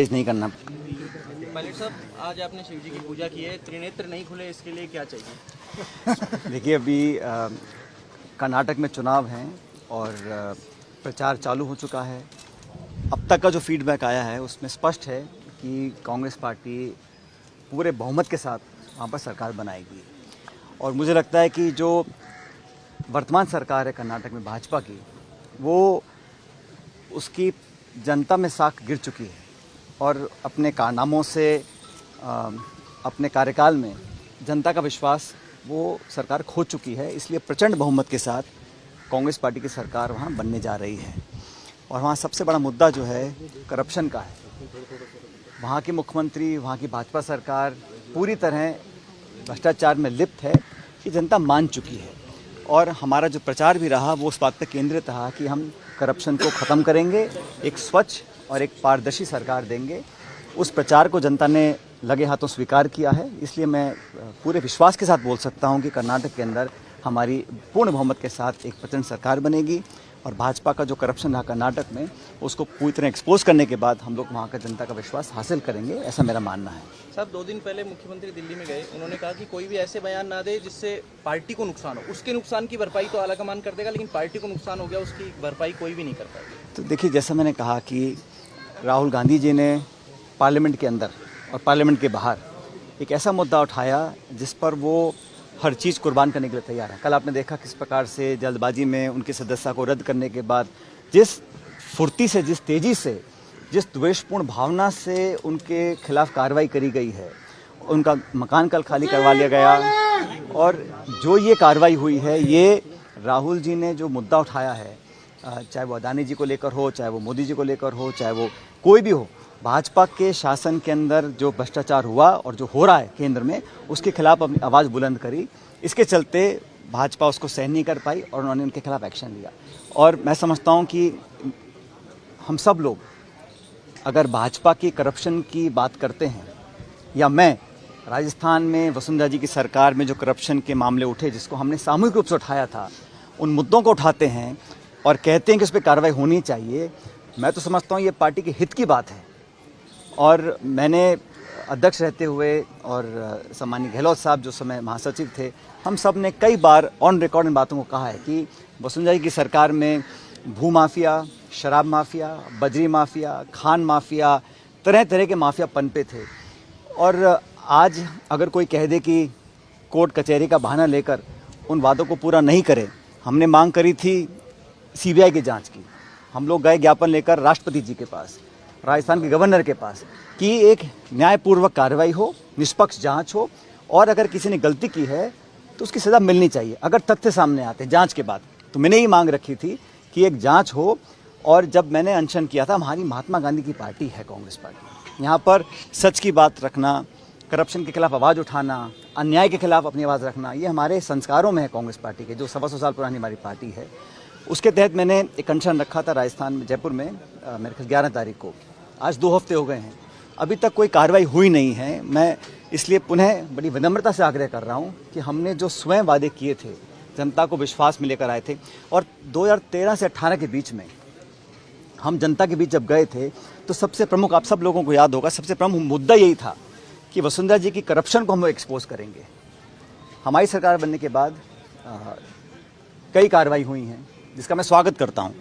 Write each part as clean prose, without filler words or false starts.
नहीं करना। पायलट साहब, आज आपने शिव जी की पूजा की है, त्रिनेत्र नहीं खुले, इसके लिए क्या चाहिए? देखिए, अभी कर्नाटक में चुनाव हैं और प्रचार चालू हो चुका है। अब तक का जो फीडबैक आया है उसमें स्पष्ट है कि कांग्रेस पार्टी पूरे बहुमत के साथ वहाँ पर सरकार बनाएगी। और मुझे लगता है कि जो वर्तमान सरकार है कर्नाटक में भाजपा की, वो उसकी जनता में साख गिर चुकी है और अपने कारनामों से अपने कार्यकाल में जनता का विश्वास वो सरकार खो चुकी है। इसलिए प्रचंड बहुमत के साथ कांग्रेस पार्टी की सरकार वहाँ बनने जा रही है। और वहाँ सबसे बड़ा मुद्दा जो है करप्शन का है। वहाँ के मुख्यमंत्री, वहाँ की भाजपा सरकार पूरी तरह भ्रष्टाचार में लिप्त है, ये जनता मान चुकी है। और हमारा जो प्रचार भी रहा वो उस बात पर केंद्रित रहा कि हम करप्शन को ख़त्म करेंगे, एक स्वच्छ और एक पारदर्शी सरकार देंगे। उस प्रचार को जनता ने लगे हाथों स्वीकार किया है। इसलिए मैं पूरे विश्वास के साथ बोल सकता हूं कि कर्नाटक के अंदर हमारी पूर्ण बहुमत के साथ एक प्रचंड सरकार बनेगी और भाजपा का जो करप्शन रहा कर्नाटक में उसको पूरी तरह एक्सपोज करने के बाद हम लोग वहाँ का जनता का विश्वास हासिल करेंगे, ऐसा मेरा मानना है। साहब, 2 दिन पहले मुख्यमंत्री दिल्ली में गए, उन्होंने कहा कि कोई भी ऐसे बयान ना दे जिससे पार्टी को नुकसान हो। उसके नुकसान की भरपाई तो आलाकमान कर देगा, लेकिन पार्टी को नुकसान हो गया उसकी भरपाई कोई भी नहीं कर पाएगा। तो देखिए, जैसा मैंने कहा कि राहुल गांधी जी ने पार्लियामेंट के अंदर और पार्लियामेंट के बाहर एक ऐसा मुद्दा उठाया जिस पर वो हर चीज़ कुर्बान करने के लिए तैयार है। कल आपने देखा किस प्रकार से जल्दबाजी में उनकी सदस्यता को रद्द करने के बाद जिस फुर्ती से, जिस तेज़ी से, जिस द्वेषपूर्ण भावना से उनके खिलाफ कार्रवाई करी गई है। उनका मकान कल खाली करवा लिया गया और जो ये कार्रवाई हुई है, ये राहुल जी ने जो मुद्दा उठाया है, चाहे वो अदानी जी को लेकर हो, चाहे वो मोदी जी को लेकर हो, चाहे वो कोई भी हो, भाजपा के शासन के अंदर जो भ्रष्टाचार हुआ और जो हो रहा है केंद्र में, उसके खिलाफ अपनी आवाज़ बुलंद करी। इसके चलते भाजपा उसको सहन नहीं कर पाई और उन्होंने उनके खिलाफ एक्शन लिया। और मैं समझता हूं कि हम सब लोग अगर भाजपा की करप्शन की बात करते हैं, या मैं राजस्थान में वसुंधरा जी की सरकार में जो करप्शन के मामले उठे जिसको हमने सामूहिक रूप से उठाया था, उन मुद्दों को उठाते हैं और कहते हैं कि उस पर कार्रवाई होनी चाहिए, मैं तो समझता हूँ ये पार्टी के हित की बात है। और मैंने अध्यक्ष रहते हुए और सम्मानीय गहलोत साहब जो समय महासचिव थे, हम सब ने कई बार ऑन रिकॉर्ड इन बातों को कहा है कि वसुंधरा जी की सरकार में भू माफिया, शराब माफिया, बजरी माफिया, खान माफिया, तरह तरह के माफिया पनपे थे। और आज अगर कोई कह दे कि कोर्ट कचहरी का बहाना लेकर उन वादों को पूरा नहीं करे, हमने मांग करी थी सीबीआई की जांच की। हम लोग गए ज्ञापन लेकर राष्ट्रपति जी के पास, राजस्थान के गवर्नर के पास, कि एक न्यायपूर्वक कार्रवाई हो, निष्पक्ष जांच हो और अगर किसी ने गलती की है तो उसकी सज़ा मिलनी चाहिए अगर तथ्य सामने आते हैं जांच के बाद। तो मैंने ही मांग रखी थी कि एक जांच हो। और जब मैंने अनशन किया था, हमारी महात्मा गांधी की पार्टी है कांग्रेस पार्टी, यहाँ पर सच की बात रखना, करप्शन के खिलाफ आवाज़ उठाना, अन्याय के खिलाफ अपनी आवाज़ रखना, ये हमारे संस्कारों में है कांग्रेस पार्टी के, जो 125 साल पुरानी हमारी पार्टी है। उसके तहत मैंने एक अनशन रखा था राजस्थान में, जयपुर में, मेरे ख्याल 11 तारीख को। आज 2 हफ्ते हो गए हैं, अभी तक कोई कार्रवाई हुई नहीं है। मैं इसलिए पुनः बड़ी विनम्रता से आग्रह कर रहा हूं कि हमने जो स्वयं वादे किए थे, जनता को विश्वास में लेकर आए थे, और 2013 से 18 के बीच में हम जनता के बीच जब गए थे तो सबसे प्रमुख, आप सब लोगों को याद होगा, सबसे प्रमुख मुद्दा यही था कि वसुंधरा जी की करप्शन को हम एक्सपोज करेंगे। हमारी सरकार बनने के बाद कई कार्रवाई हुई हैं जिसका मैं स्वागत करता हूँ।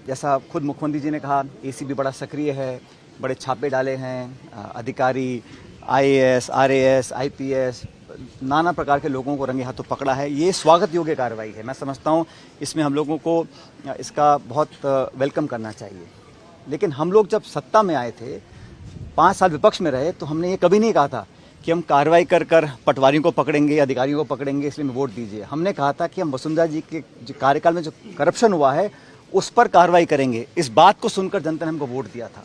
जैसा खुद मुख्यमंत्री जी ने कहा, एसीबी बड़ा सक्रिय है, बड़े छापे डाले हैं, अधिकारी आईएएस, आरएएस, आईपीएस, नाना प्रकार के लोगों को रंगे हाथों पकड़ा है। ये स्वागत योग्य कार्रवाई है। मैं समझता हूँ इसमें हम लोगों को इसका बहुत वेलकम करना चाहिए। लेकिन हम लोग जब सत्ता में आए थे, 5 साल विपक्ष में रहे, तो हमने ये कभी नहीं कहा था कि हम कार्रवाई कर कर पटवारियों को पकड़ेंगे, अधिकारियों को पकड़ेंगे, इसलिए वोट दीजिए। हमने कहा था कि हम वसुंधरा जी के जो कार्यकाल में जो करप्शन हुआ है उस पर कार्रवाई करेंगे। इस बात को सुनकर जनता ने हमको वोट दिया था,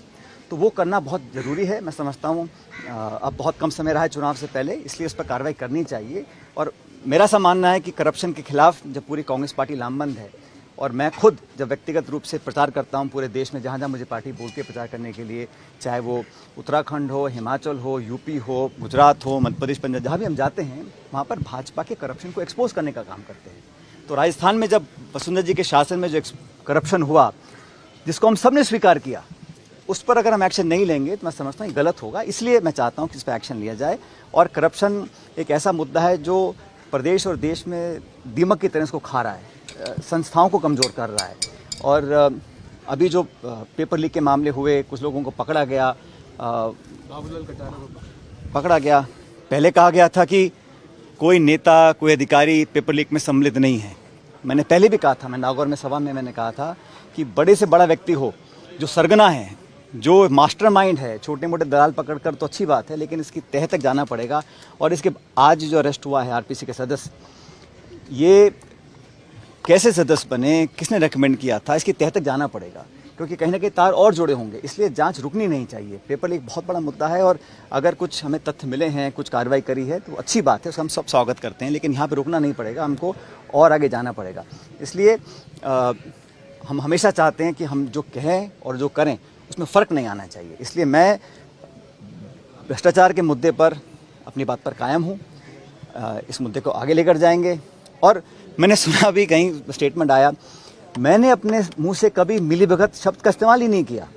तो वो करना बहुत ज़रूरी है। मैं समझता हूँ अब बहुत कम समय रहा है चुनाव से पहले, इसलिए उस पर कार्रवाई करनी चाहिए। और मेरा ऐसा मानना है कि करप्शन के खिलाफ जब पूरी कांग्रेस पार्टी लामबंद है, और मैं खुद जब व्यक्तिगत रूप से प्रचार करता हूँ पूरे देश में, जहाँ जहाँ मुझे पार्टी बोलती है प्रचार करने के लिए, चाहे वो उत्तराखंड हो, हिमाचल हो, यूपी हो, गुजरात हो, मध्य प्रदेश, पंजाब, जहाँ भी हम जाते हैं वहाँ पर भाजपा के करप्शन को एक्सपोज करने का काम करते हैं। तो राजस्थान में जब वसुंधरा जी के शासन में जो करप्शन हुआ, जिसको हम सब ने स्वीकार किया, उस पर अगर हम एक्शन नहीं लेंगे तो मैं समझता हूँ ये गलत होगा। इसलिए मैं चाहता हूँ कि इस पर एक्शन लिया जाए। और करप्शन एक ऐसा मुद्दा है जो प्रदेश और देश में दीमक की तरह इसको खा रहा है, संस्थाओं को कमज़ोर कर रहा है। और अभी जो पेपर लीक के मामले हुए, कुछ लोगों को पकड़ा गया, पहले कहा गया था कि कोई नेता, कोई अधिकारी पेपर लीक में सम्मिलित नहीं है। मैंने पहले भी कहा था, मैं नागौर में सभा में मैंने कहा था कि बड़े से बड़ा व्यक्ति हो, जो सरगना है, जो मास्टरमाइंड है, छोटे मोटे दलाल पकड़कर तो अच्छी बात है, लेकिन इसकी तह तक जाना पड़ेगा। और इसके आज जो अरेस्ट हुआ है आरपीसी के सदस्य, ये कैसे सदस्य बने, किसने रेकमेंड किया था, इसकी तह तक जाना पड़ेगा, क्योंकि कहीं ना कहीं तार और जुड़े होंगे। इसलिए जांच रुकनी नहीं चाहिए। पेपर लीक बहुत बड़ा मुद्दा है और अगर कुछ हमें तथ्य मिले हैं, कुछ कार्रवाई करी है तो अच्छी बात है, उसका हम सब स्वागत करते हैं, लेकिन यहाँ पे रुकना नहीं पड़ेगा, हमको और आगे जाना पड़ेगा। इसलिए हम हमेशा चाहते हैं कि हम जो कहें और जो करें उसमें फ़र्क नहीं आना चाहिए। इसलिए मैं भ्रष्टाचार के मुद्दे पर अपनी बात पर कायम हूँ। इस मुद्दे को आगे लेकर जाएंगे। और मैंने सुना भी, कहीं स्टेटमेंट आया, मैंने अपने मुंह से कभी मिलीभगत शब्द का इस्तेमाल ही नहीं किया,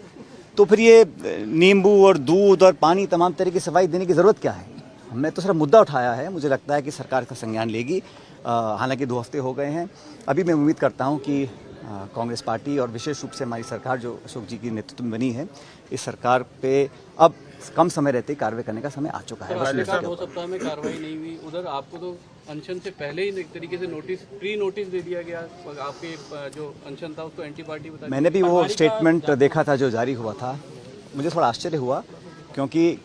तो फिर ये नींबू और दूध और पानी तमाम तरह की सफाई देने की ज़रूरत क्या है? हमने तो सिर्फ मुद्दा उठाया है। मुझे लगता है कि सरकार का संज्ञान लेगी। हालांकि 2 हफ्ते हो गए हैं। अभी मैं उम्मीद करता हूं कि कांग्रेस पार्टी और विशेष रूप से हमारी सरकार जो अशोक जी की नेतृत्व में बनी है, इस सरकार पे अब कम समय रहते ही कार्रवाई करने का समय आ चुका है। 2 सप्ताह में कार्रवाई नहीं हुई, उधर आपको तो अनशन से पहले ही एक तरीके से प्री नोटिस दे दिया गया। आपके जो अनशन था उसको एंटी पार्टी बता। मैंने भी वो स्टेटमेंट देखा था जो जारी हुआ था। मुझे थोड़ा आश्चर्य हुआ, क्योंकि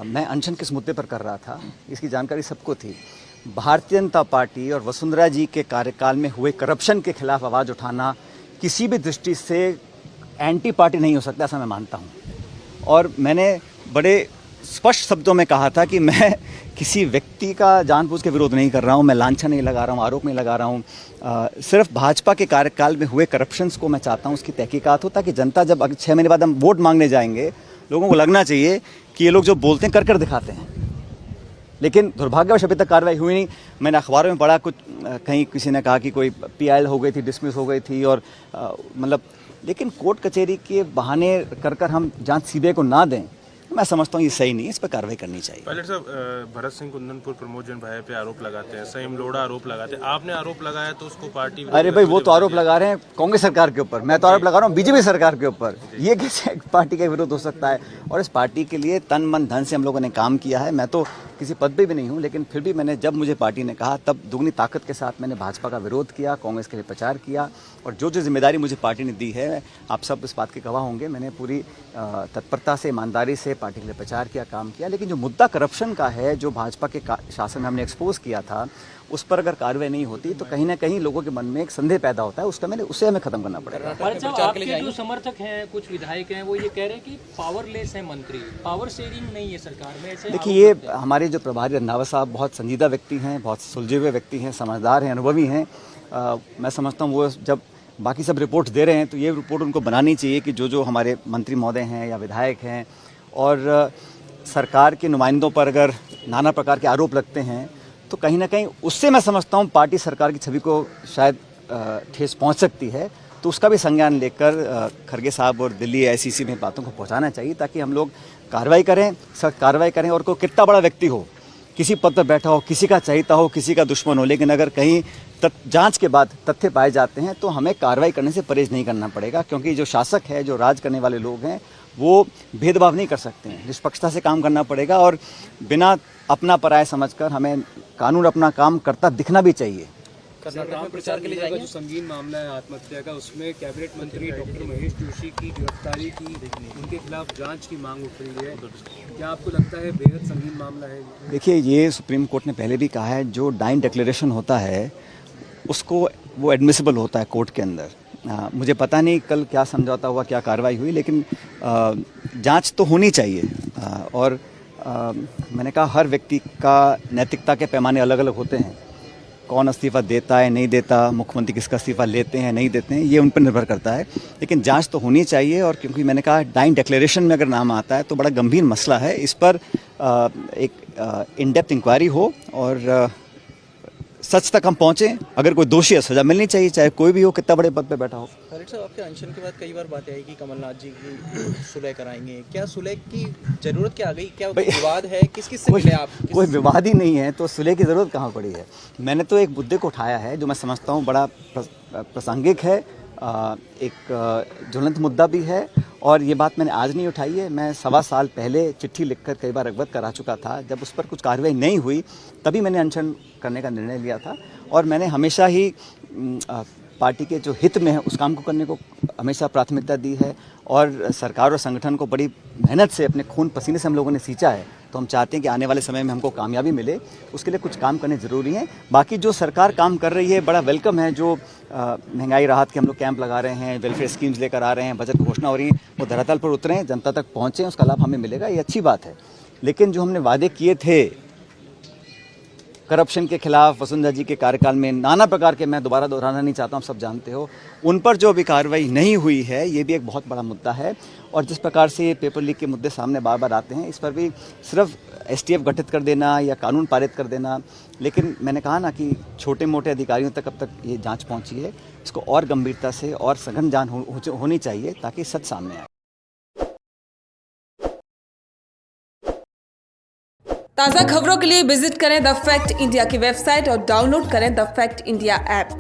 मैं अनशन किस मुद्दे पर कर रहा था इसकी जानकारी सबको थी। भारतीय जनता पार्टी और वसुंधरा जी के कार्यकाल में हुए करप्शन के खिलाफ आवाज़ उठाना किसी भी दृष्टि से एंटी पार्टी नहीं हो सकता, ऐसा मैं मानता हूँ। और मैंने बड़े स्पष्ट शब्दों में कहा था कि मैं किसी व्यक्ति का जानबूझ के विरोध नहीं कर रहा हूँ, मैं लांछन नहीं लगा रहा हूँ, आरोप नहीं लगा रहा हूँ। सिर्फ भाजपा के कार्यकाल में हुए करप्शंस को मैं चाहता हूँ उसकी तहकीकात हो, ताकि जनता जब 6 महीने बाद हम वोट मांगने जाएंगे, लोगों को लगना चाहिए कि ये लोग जो बोलते हैं कर दिखाते हैं। लेकिन दुर्भाग्यवश अभी तक कार्रवाई हुई नहीं। मैंने अखबारों में पढ़ा, कुछ कहीं किसी ने कहा कि कोई PIL हो गई थी, डिसमिस हो गई थी, और मतलब, लेकिन कोर्ट कचहरी के बहाने कर हम जांच सीबीआई को ना दें, मैं समझता हूँ ये सही नहीं है। इस पर कार्रवाई करनी चाहिए। पायलट साहब, भरत सिंह कुंदनपुर प्रमोद जैन भाई पे आरोप लगाते हैं, संयम लोढ़ा आरोप लगाते हैं, आपने आरोप लगाया तो उसको पार्टी। अरे भाई, वो तो आरोप लगा रहे हैं कांग्रेस सरकार के ऊपर, मैं तो आरोप लगा रहा हूँ बीजेपी सरकार के ऊपर। ये कैसे पार्टी का विरोध हो सकता है? और इस पार्टी के लिए तन मन धन से हम लोगों ने काम किया है। मैं तो किसी पद पे भी नहीं हूँ, लेकिन फिर भी मैंने, जब मुझे पार्टी ने कहा, तब दुगनी ताकत के साथ मैंने भाजपा का विरोध किया, कांग्रेस के लिए प्रचार किया। और जो जो जिम्मेदारी मुझे पार्टी ने दी है, आप सब इस बात के गवाह होंगे, मैंने पूरी तत्परता से, ईमानदारी से पार्टी के लिए प्रचार किया, काम किया। लेकिन जो मुद्दा करप्शन का है, जो भाजपा के शासन में हमने एक्सपोज किया था, उस पर अगर कार्रवाई नहीं होती तो कहीं ना कहीं लोगों के मन में एक संदेह पैदा होता है। उसे हमें खत्म करना पड़ेगा। आपके जो समर्थक हैं, कुछ विधायक हैं, वो ये कह रहे हैं कि पावरलेस है मंत्री, पावर शेयरिंग नहीं है सरकार में। ऐसे देखिए, ये हमारे जो प्रभारी रंधावा साहब बहुत संजीदा व्यक्ति हैं, बहुत सुलझे हुए व्यक्ति हैं, समझदार हैं, अनुभवी हैं। मैं समझता हूँ वो जब बाकी सब रिपोर्ट दे रहे हैं तो ये रिपोर्ट उनको बनानी चाहिए कि जो हमारे मंत्री महोदय हैं या विधायक हैं और सरकार के नुमाइंदों पर अगर नाना प्रकार के आरोप लगते हैं, तो कहीं ना कहीं उससे मैं समझता हूँ पार्टी सरकार की छवि को शायद ठेस पहुँच सकती है। तो उसका भी संज्ञान लेकर खरगे साहब और दिल्ली ICC में बातों को पहुँचाना चाहिए, ताकि हम लोग कार्रवाई करें, सख्त कार्रवाई करें। और कोई कितना बड़ा व्यक्ति हो, किसी पद पर बैठा हो, किसी का चाहता हो, किसी का दुश्मन हो, लेकिन अगर कहीं जांच के बाद तथ्य पाए जाते हैं तो हमें कार्रवाई करने से परहेज नहीं करना पड़ेगा। क्योंकि जो शासक है, जो राज करने वाले लोग हैं, वो भेदभाव नहीं कर सकते हैं। निष्पक्षता से काम करना पड़ेगा और बिना अपना पराया समझकर हमें कानून अपना काम करता दिखना भी चाहिए। प्रचार के लिए जाएंगे। जो संगीन मामला है आत्महत्या का, उसमें कैबिनेट मंत्री डॉक्टर महेश जोशी की गिरफ्तारी की, उनके खिलाफ जांच की मांग उठ रही है। क्या आपको लगता है बेहद संगीन मामला है? देखिए, ये सुप्रीम कोर्ट ने पहले भी कहा है, जो डाइन डिक्लेरेशन होता है उसको वो एडमिसिबल होता है कोर्ट के अंदर। मुझे पता नहीं कल क्या समझौता हुआ, क्या कार्रवाई हुई, लेकिन जांच तो होनी चाहिए। और मैंने कहा, हर व्यक्ति का नैतिकता के पैमाने अलग अलग होते हैं। कौन इस्तीफ़ा देता है, नहीं देता, मुख्यमंत्री किसका इस्तीफ़ा लेते हैं, नहीं देते हैं, ये उन पर निर्भर करता है। लेकिन जांच तो होनी चाहिए। और क्योंकि मैंने कहा, डाइन डिक्लेरेशन में अगर नाम आता है तो बड़ा गंभीर मसला है। इस पर एक इन डेप्थ इंक्वायरी हो और सच तक हम पहुँचें। अगर कोई दोषी है सज़ा मिलनी चाहिए, चाहे कोई भी हो, कितना बड़े पद पे बैठा हो। खैरट साहब, आपके अनशन के बाद कई बार बातें आई कि कमलनाथ जी की सुलह कराएंगे, क्या सुलह की जरूरत क्या आ गई? क्या विवाद है? किस किस से मिले आप? कोई विवाद ही नहीं है तो सुलह की ज़रूरत कहाँ पड़ी है। मैंने तो एक मुद्दे को उठाया है जो मैं समझता हूँ बड़ा प्रासंगिक है, एक ज्वलंत मुद्दा भी है, और ये बात मैंने आज नहीं उठाई है। मैं 1.25 साल पहले चिट्ठी लिखकर कई बार अवगत करा चुका था। जब उस पर कुछ कार्रवाई नहीं हुई तभी मैंने अनशन करने का निर्णय लिया था, और मैंने हमेशा ही पार्टी के जो हित में है उस काम को करने को हमेशा प्राथमिकता दी है, और सरकार और संगठन को बड़ी मेहनत से अपने खून पसीने से हम लोगों ने सींचा है। तो हम चाहते हैं कि आने वाले समय में हमको कामयाबी मिले, उसके लिए कुछ काम करने ज़रूरी हैं। बाकी जो सरकार काम कर रही है बड़ा वेलकम है। जो महंगाई राहत के हम लोग कैंप लगा रहे हैं, वेलफेयर स्कीम्स लेकर आ रहे हैं, बजट घोषणा हो रही है, वो धरातल पर उतरें, जनता तक पहुँचें, उसका लाभ हमें मिलेगा, ये अच्छी बात है। लेकिन जो हमने वादे किए थे करप्शन के खिलाफ वसुंधरा जी के कार्यकाल में, नाना प्रकार के, मैं दोबारा दोहराना नहीं चाहता हूँ, सब जानते हो, उन पर जो अभी कार्रवाई नहीं हुई है, ये भी एक बहुत बड़ा मुद्दा है। और जिस प्रकार से ये पेपर लीक के मुद्दे सामने बार बार आते हैं, इस पर भी सिर्फ STF गठित कर देना या कानून पारित कर देना, लेकिन मैंने कहा ना कि छोटे मोटे अधिकारियों तक अब तक ये जांच पहुंची है, इसको और गंभीरता से और सघन जांच होनी चाहिए ताकि सच सामने आए। ताज़ा खबरों के लिए विजिट करें द फैक्ट इंडिया की वेबसाइट और डाउनलोड करें द फैक्ट इंडिया ऐप।